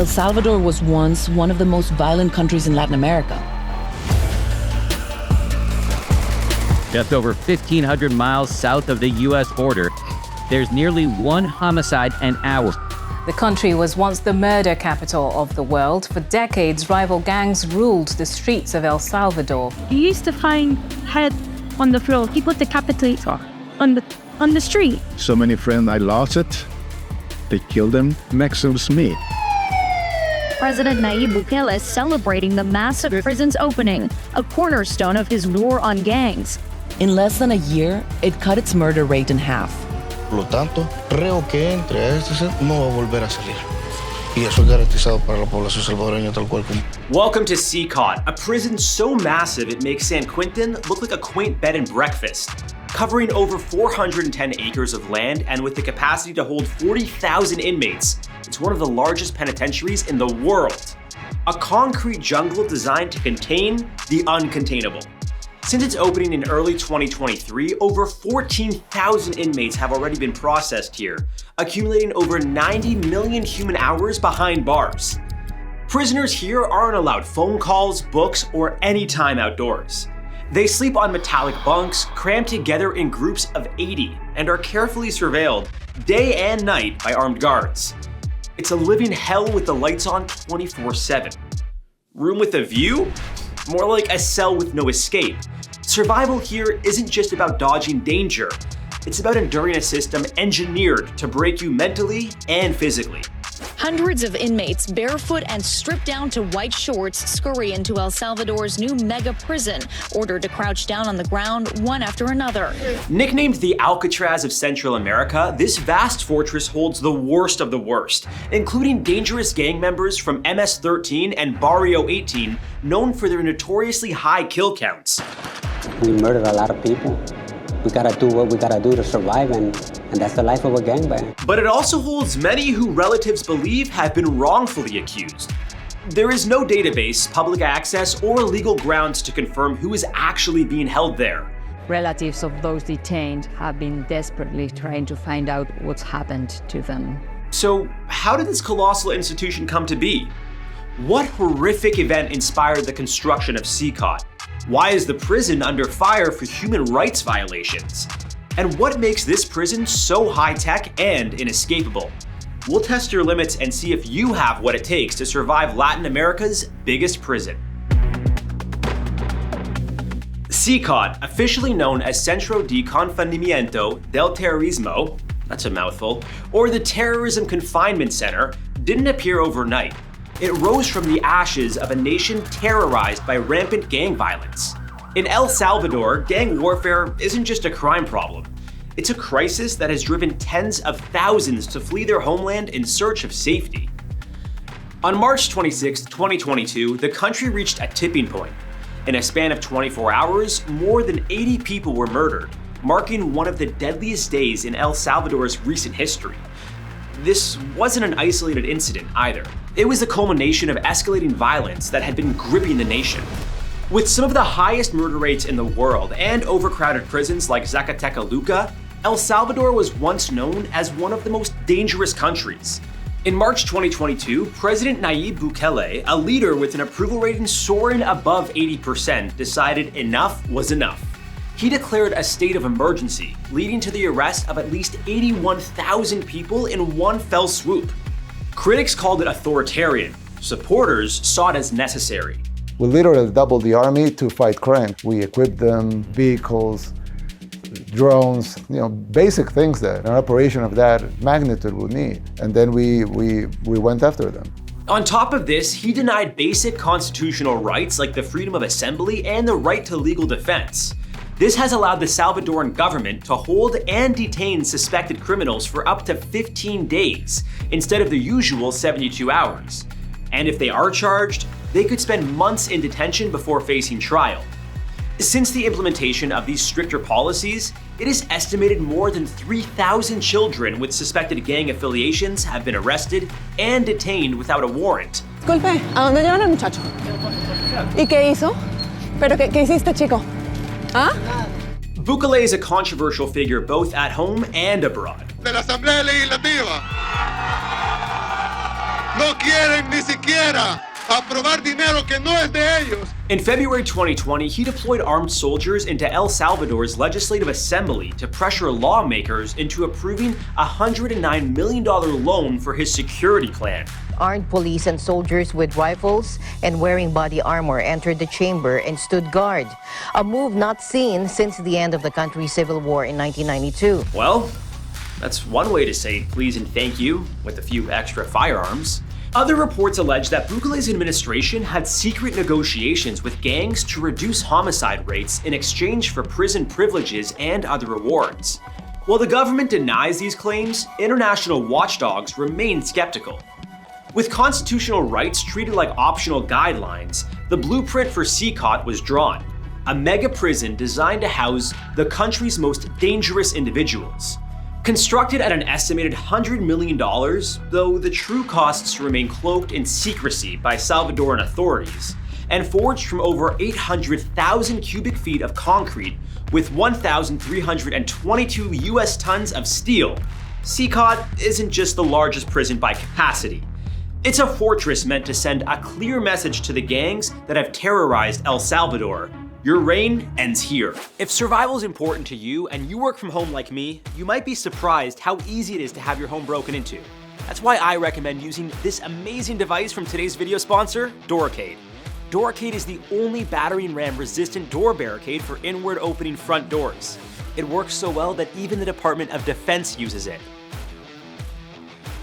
El Salvador was once one of the most violent countries in Latin America. Just over 1,500 miles south of the U.S. border, there's nearly one homicide an hour. The country was once the murder capital of the world. For decades, rival gangs ruled the streets of El Salvador. You used to find head on the floor. People decapitator on the street. So many friends, I lost it. They killed them. Next was me. President Nayib Bukele is celebrating the massive prison's opening, a cornerstone of his war on gangs. In less than a year, it cut its murder rate in half. Por lo tanto, reo que entre a este set no va a volver a salir. Y eso es garantizado para la población salvadoreña tal cual como. Welcome to CECOT, a prison so massive it makes San Quentin look like a quaint bed and breakfast. Covering over 410 acres of land and with the capacity to hold 40,000 inmates, it's one of the largest penitentiaries in the world. A concrete jungle designed to contain the uncontainable. Since its opening in early 2023, over 14,000 inmates have already been processed here, accumulating over 90 million human hours behind bars. Prisoners here aren't allowed phone calls, books, or any time outdoors. They sleep on metallic bunks, crammed together in groups of 80, and are carefully surveilled day and night by armed guards. It's a living hell with the lights on 24/7. Room with a view? More like a cell with no escape. Survival here isn't just about dodging danger. It's about enduring a system engineered to break you mentally and physically. Hundreds of inmates, barefoot and stripped down to white shorts, scurry into El Salvador's new mega prison, ordered to crouch down on the ground one after another. Nicknamed the Alcatraz of Central America, this vast fortress holds the worst of the worst, including dangerous gang members from MS-13 and Barrio 18, known for their notoriously high kill counts. We murdered a lot of people. We gotta do what we gotta do to survive, and that's the life of a gangbanger. But it also holds many who relatives believe have been wrongfully accused. There is no database, public access, or legal grounds to confirm who is actually being held there. Relatives of those detained have been desperately trying to find out what's happened to them. So, how did this colossal institution come to be? What horrific event inspired the construction of CECOT? Why is the prison under fire for human rights violations? And what makes this prison so high-tech and inescapable? We'll test your limits and see if you have what it takes to survive Latin America's biggest prison. CECOT, officially known as Centro de Confinamiento del Terrorismo, that's a mouthful, or the Terrorism Confinement Center, didn't appear overnight. It rose from the ashes of a nation terrorized by rampant gang violence. In El Salvador, gang warfare isn't just a crime problem. It's a crisis that has driven tens of thousands to flee their homeland in search of safety. On March 26, 2022, the country reached a tipping point. In a span of 24 hours, more than 80 people were murdered, marking one of the deadliest days in El Salvador's recent history. This wasn't an isolated incident either. It was the culmination of escalating violence that had been gripping the nation. With some of the highest murder rates in the world and overcrowded prisons like Zacatecoluca, El Salvador was once known as one of the most dangerous countries. In March 2022, President Nayib Bukele, a leader with an approval rating soaring above 80%, decided enough was enough. He declared a state of emergency, leading to the arrest of at least 81,000 people in one fell swoop. Critics called it authoritarian. Supporters saw it as necessary. We literally doubled the army to fight crime. We equipped them, vehicles, drones, basic things that an operation of that magnitude would need. And then we went after them. On top of this, he denied basic constitutional rights like the freedom of assembly and the right to legal defense. This has allowed the Salvadoran government to hold and detain suspected criminals for up to 15 days, instead of the usual 72 hours. And if they are charged, they could spend months in detention before facing trial. Since the implementation of these stricter policies, it is estimated more than 3,000 children with suspected gang affiliations have been arrested and detained without a warrant. Disculpe, ¿a dónde llevan al muchacho? ¿Y qué hizo? ¿Pero qué hiciste, chico? ¿Ah? Bukele is a controversial figure both at home and abroad. De la Asamblea Legislativa. No quieren ni siquiera aprobar dinero que no es de ellos. In February 2020, he deployed armed soldiers into El Salvador's Legislative Assembly to pressure lawmakers into approving a $109 million loan for his security plan. Armed police and soldiers with rifles and wearing body armor entered the chamber and stood guard, a move not seen since the end of the country's civil war in 1992. Well, that's one way to say please and thank you with a few extra firearms. Other reports allege that Bukele's administration had secret negotiations with gangs to reduce homicide rates in exchange for prison privileges and other rewards. While the government denies these claims, international watchdogs remain skeptical. With constitutional rights treated like optional guidelines, the blueprint for CECOT was drawn, a mega prison designed to house the country's most dangerous individuals. Constructed at an estimated $100 million, though the true costs remain cloaked in secrecy by Salvadoran authorities, and forged from over 800,000 cubic feet of concrete with 1,322 US tons of steel, CECOT isn't just the largest prison by capacity. It's a fortress meant to send a clear message to the gangs that have terrorized El Salvador. Your reign ends here. If survival is important to you and you work from home like me, you might be surprised how easy it is to have your home broken into. That's why I recommend using this amazing device from today's video sponsor, Doorricade. Doorricade is the only battering ram resistant door barricade for inward opening front doors. It works so well that even the Department of Defense uses it.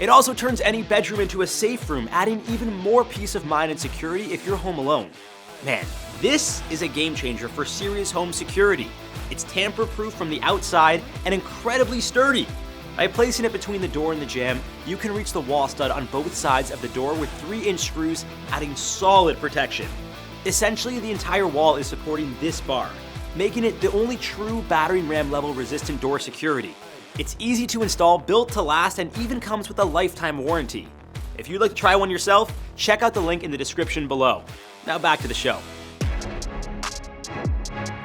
It also turns any bedroom into a safe room, adding even more peace of mind and security if you're home alone. Man, this is a game changer for serious home security. It's tamper-proof from the outside and incredibly sturdy. By placing it between the door and the jamb, you can reach the wall stud on both sides of the door with 3-inch screws, adding solid protection. Essentially, the entire wall is supporting this bar, making it the only true battering ram level resistant door security. It's easy to install, built to last, and even comes with a lifetime warranty. If you'd like to try one yourself, check out the link in the description below. Now back to the show.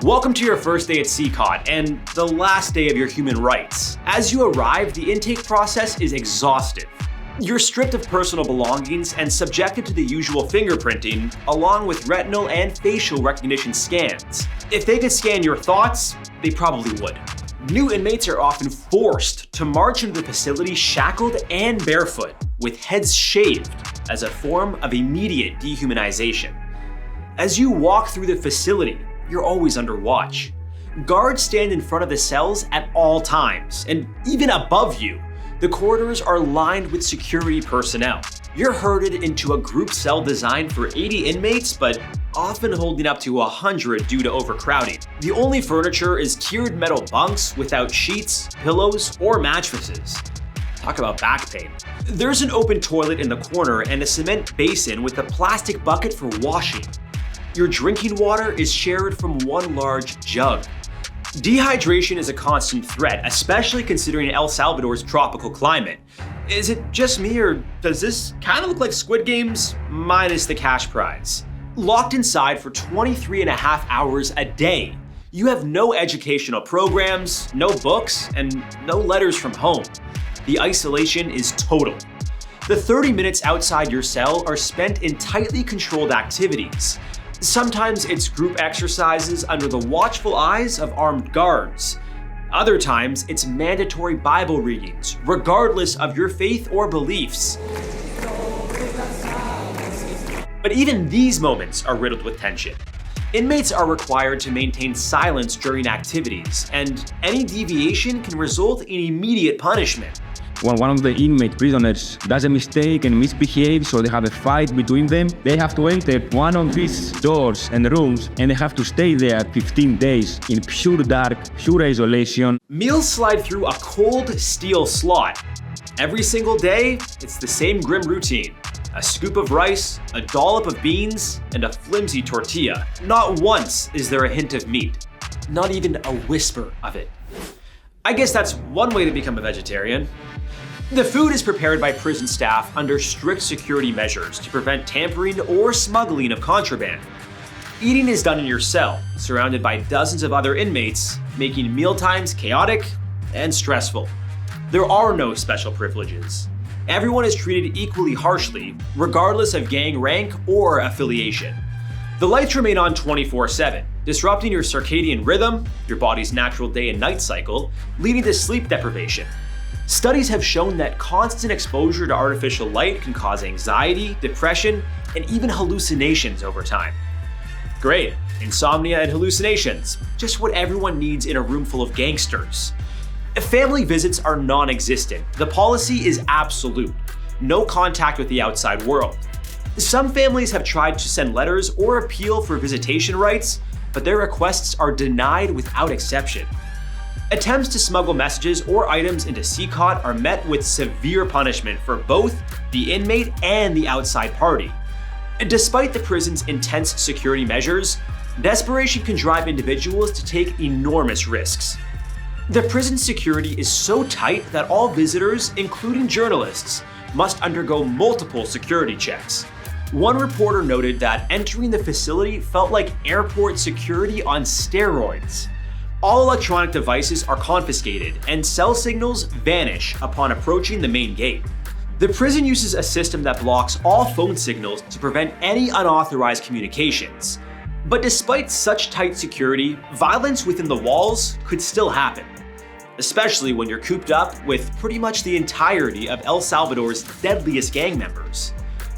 Welcome to your first day at CECOT and the last day of your human rights. As you arrive, the intake process is exhaustive. You're stripped of personal belongings and subjected to the usual fingerprinting, along with retinal and facial recognition scans. If they could scan your thoughts, they probably would. New inmates are often forced to march into the facility shackled and barefoot, with heads shaved, as a form of immediate dehumanization. As you walk through the facility, you're always under watch. Guards stand in front of the cells at all times, and even above you. The corridors are lined with security personnel. You're herded into a group cell designed for 80 inmates, but often holding up to 100 due to overcrowding. The only furniture is tiered metal bunks without sheets, pillows, or mattresses. Talk about back pain. There's an open toilet in the corner and a cement basin with a plastic bucket for washing. Your drinking water is shared from one large jug. Dehydration is a constant threat, especially considering El Salvador's tropical climate. Is it just me, or does this kind of look like Squid Games minus the cash prize? Locked inside for 23.5 hours a day. You have no educational programs, no books, and no letters from home. The isolation is total. The 30 minutes outside your cell are spent in tightly controlled activities. Sometimes it's group exercises under the watchful eyes of armed guards. Other times it's mandatory Bible readings, regardless of your faith or beliefs. But even these moments are riddled with tension. Inmates are required to maintain silence during activities, and any deviation can result in immediate punishment. When one of the inmate prisoners does a mistake and misbehaves, so they have a fight between them, they have to enter one of these doors and rooms, and they have to stay there 15 days in pure dark, pure isolation. Meals slide through a cold steel slot. Every single day, it's the same grim routine. A scoop of rice, a dollop of beans, and a flimsy tortilla. Not once is there a hint of meat. Not even a whisper of it. I guess that's one way to become a vegetarian. The food is prepared by prison staff under strict security measures to prevent tampering or smuggling of contraband. Eating is done in your cell, surrounded by dozens of other inmates, making mealtimes chaotic and stressful. There are no special privileges. Everyone is treated equally harshly, regardless of gang rank or affiliation. The lights remain on 24/7, disrupting your circadian rhythm, your body's natural day and night cycle, leading to sleep deprivation. Studies have shown that constant exposure to artificial light can cause anxiety, depression, and even hallucinations over time. Great, insomnia and hallucinations, just what everyone needs in a room full of gangsters. Family visits are non-existent. The policy is absolute. No contact with the outside world. Some families have tried to send letters or appeal for visitation rights, but their requests are denied without exception. Attempts to smuggle messages or items into CECOT are met with severe punishment for both the inmate and the outside party. Despite the prison's intense security measures, desperation can drive individuals to take enormous risks. The prison security is so tight that all visitors, including journalists, must undergo multiple security checks. One reporter noted that entering the facility felt like airport security on steroids. All electronic devices are confiscated and cell signals vanish upon approaching the main gate. The prison uses a system that blocks all phone signals to prevent any unauthorized communications. But despite such tight security, violence within the walls could still happen, especially when you're cooped up with pretty much the entirety of El Salvador's deadliest gang members.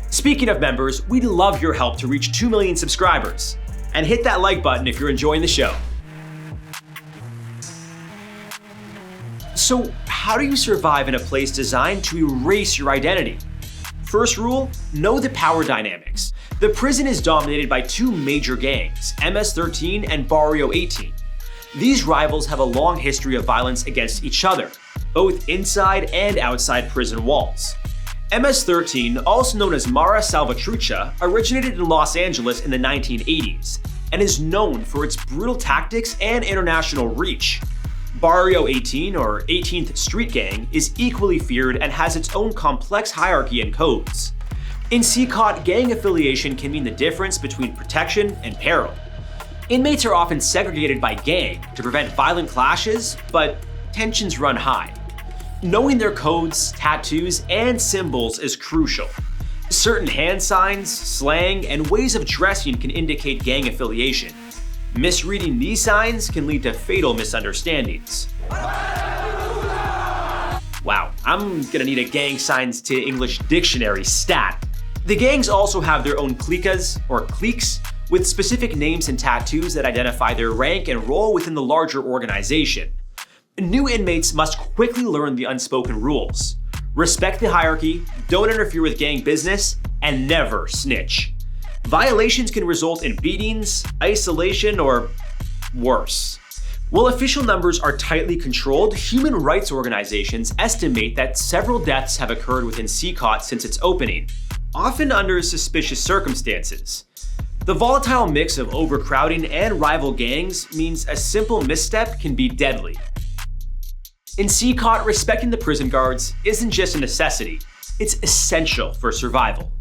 Speaking of members, we'd love your help to reach 2 million subscribers. And hit that like button if you're enjoying the show. So, how do you survive in a place designed to erase your identity? First rule, know the power dynamics. The prison is dominated by two major gangs, MS-13 and Barrio 18. These rivals have a long history of violence against each other, both inside and outside prison walls. MS-13, also known as Mara Salvatrucha, originated in Los Angeles in the 1980s and is known for its brutal tactics and international reach. Barrio 18, or 18th Street Gang, is equally feared and has its own complex hierarchy and codes. In CECOT, gang affiliation can mean the difference between protection and peril. Inmates are often segregated by gang to prevent violent clashes, but tensions run high. Knowing their codes, tattoos, and symbols is crucial. Certain hand signs, slang, and ways of dressing can indicate gang affiliation. Misreading these signs can lead to fatal misunderstandings. Wow, I'm gonna need a gang signs to English dictionary stat. The gangs also have their own cliques, or cliques, with specific names and tattoos that identify their rank and role within the larger organization. New inmates must quickly learn the unspoken rules. Respect the hierarchy, don't interfere with gang business, and never snitch. Violations can result in beatings, isolation, or worse. While official numbers are tightly controlled, human rights organizations estimate that several deaths have occurred within CECOT since its opening, often under suspicious circumstances. The volatile mix of overcrowding and rival gangs means a simple misstep can be deadly. In CECOT, respecting the prison guards isn't just a necessity, it's essential for survival.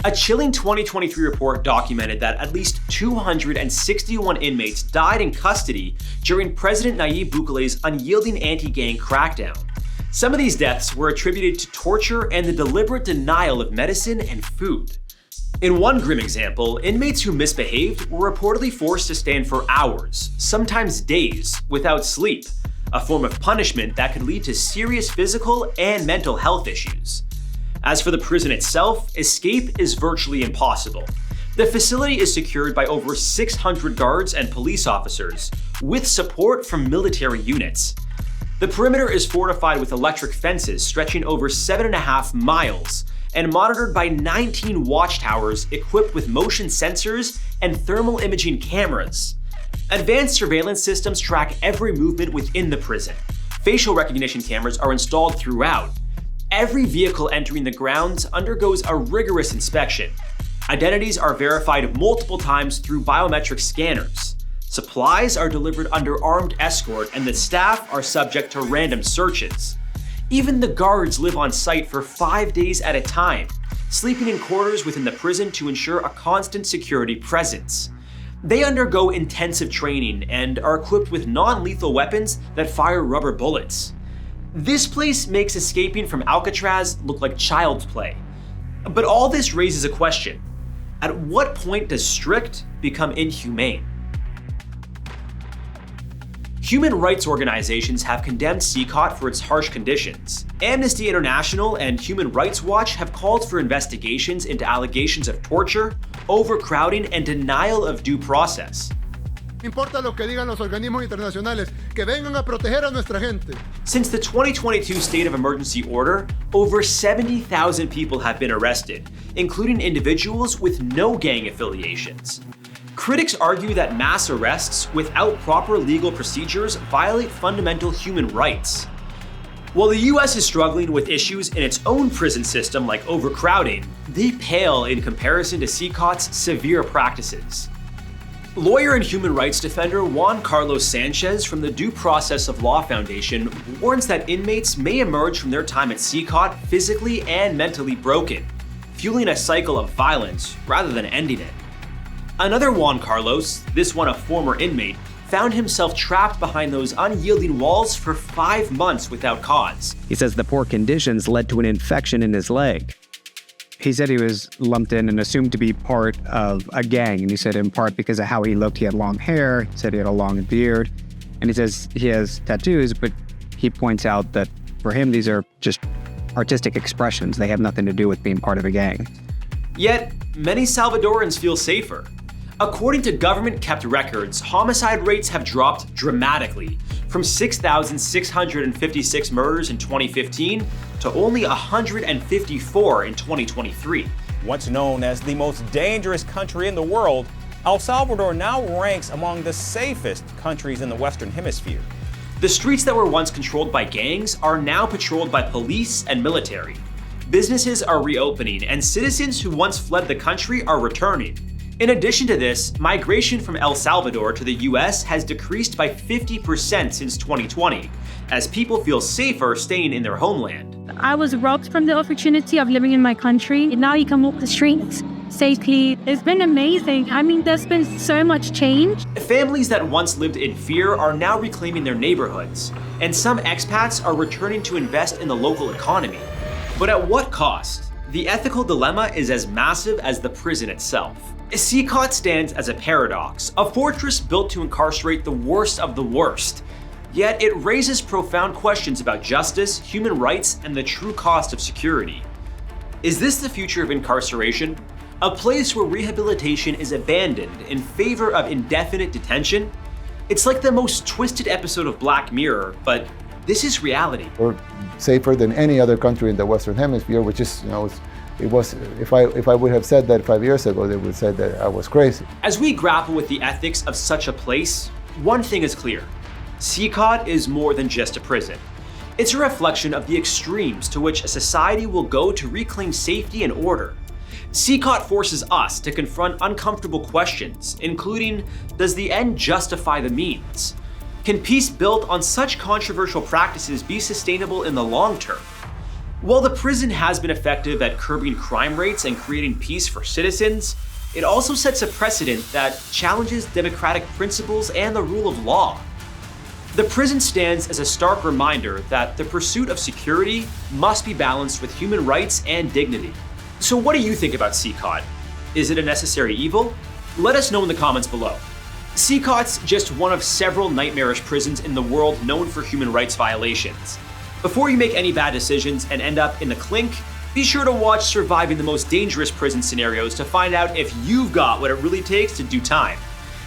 A chilling 2023 report documented that at least 261 inmates died in custody during President Nayib Bukele's unyielding anti-gang crackdown. Some of these deaths were attributed to torture and the deliberate denial of medicine and food. In one grim example, inmates who misbehaved were reportedly forced to stand for hours, sometimes days, without sleep, a form of punishment that could lead to serious physical and mental health issues. As for the prison itself, escape is virtually impossible. The facility is secured by over 600 guards and police officers, with support from military units. The perimeter is fortified with electric fences stretching over 7.5 miles and monitored by 19 watchtowers equipped with motion sensors and thermal imaging cameras. Advanced surveillance systems track every movement within the prison. Facial recognition cameras are installed throughout. Every vehicle entering the grounds undergoes a rigorous inspection. Identities are verified multiple times through biometric scanners. Supplies are delivered under armed escort, and the staff are subject to random searches. Even the guards live on site for 5 days at a time, sleeping in quarters within the prison to ensure a constant security presence. They undergo intensive training and are equipped with non-lethal weapons that fire rubber bullets. This place makes escaping from Alcatraz look like child's play. But all this raises a question. At what point does strict become inhumane? Human rights organizations have condemned CECOT for its harsh conditions. Amnesty International and Human Rights Watch have called for investigations into allegations of torture, overcrowding, and denial of due process. Importa lo que digan los organismos internacionales, que vengan a proteger a nuestra gente. Since the 2022 state of emergency order, over 70,000 people have been arrested, including individuals with no gang affiliations. Critics argue that mass arrests without proper legal procedures violate fundamental human rights. While the US is struggling with issues in its own prison system like overcrowding, they pale in comparison to CECOT's severe practices. Lawyer and human rights defender Juan Carlos Sanchez from the Due Process of Law Foundation warns that inmates may emerge from their time at CECOT physically and mentally broken, fueling a cycle of violence rather than ending it. Another Juan Carlos, this one a former inmate, found himself trapped behind those unyielding walls for 5 months without cause. He says the poor conditions led to an infection in his leg. He said he was lumped in and assumed to be part of a gang. And he said in part because of how he looked, he had long hair. He said he had a long beard. And he says he has tattoos, but he points out that for him, these are just artistic expressions. They have nothing to do with being part of a gang. Yet, many Salvadorans feel safer. According to government-kept records, homicide rates have dropped dramatically, from 6,656 murders in 2015 to only 154 in 2023. Once known as the most dangerous country in the world, El Salvador now ranks among the safest countries in the Western Hemisphere. The streets that were once controlled by gangs are now patrolled by police and military. Businesses are reopening, and citizens who once fled the country are returning. In addition to this, migration from El Salvador to the US has decreased by 50% since 2020, as people feel safer staying in their homeland. I was robbed from the opportunity of living in my country, and now you can walk the streets safely. It's been amazing. I mean, there's been so much change. Families that once lived in fear are now reclaiming their neighborhoods, and some expats are returning to invest in the local economy. But at what cost? The ethical dilemma is as massive as the prison itself. CECOT stands as a paradox, a fortress built to incarcerate the worst of the worst. Yet it raises profound questions about justice, human rights, and the true cost of security. Is this the future of incarceration? A place where rehabilitation is abandoned in favor of indefinite detention? It's like the most twisted episode of Black Mirror, but this is reality. We're safer than any other country in the Western Hemisphere, which is, it was, if I would have said that 5 years ago, they would say that I was crazy. As we grapple with the ethics of such a place, one thing is clear. CECOT is more than just a prison. It's a reflection of the extremes to which a society will go to reclaim safety and order. CECOT forces us to confront uncomfortable questions, including, does the end justify the means? Can peace built on such controversial practices be sustainable in the long term? While the prison has been effective at curbing crime rates and creating peace for citizens, it also sets a precedent that challenges democratic principles and the rule of law. The prison stands as a stark reminder that the pursuit of security must be balanced with human rights and dignity. So what do you think about CECOT? Is it a necessary evil? Let us know in the comments below. CECOT's just one of several nightmarish prisons in the world known for human rights violations. Before you make any bad decisions and end up in the clink, be sure to watch Surviving the Most Dangerous Prison Scenarios to find out if you've got what it really takes to do time.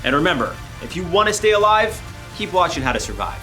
And remember, if you want to stay alive, keep watching How to Survive.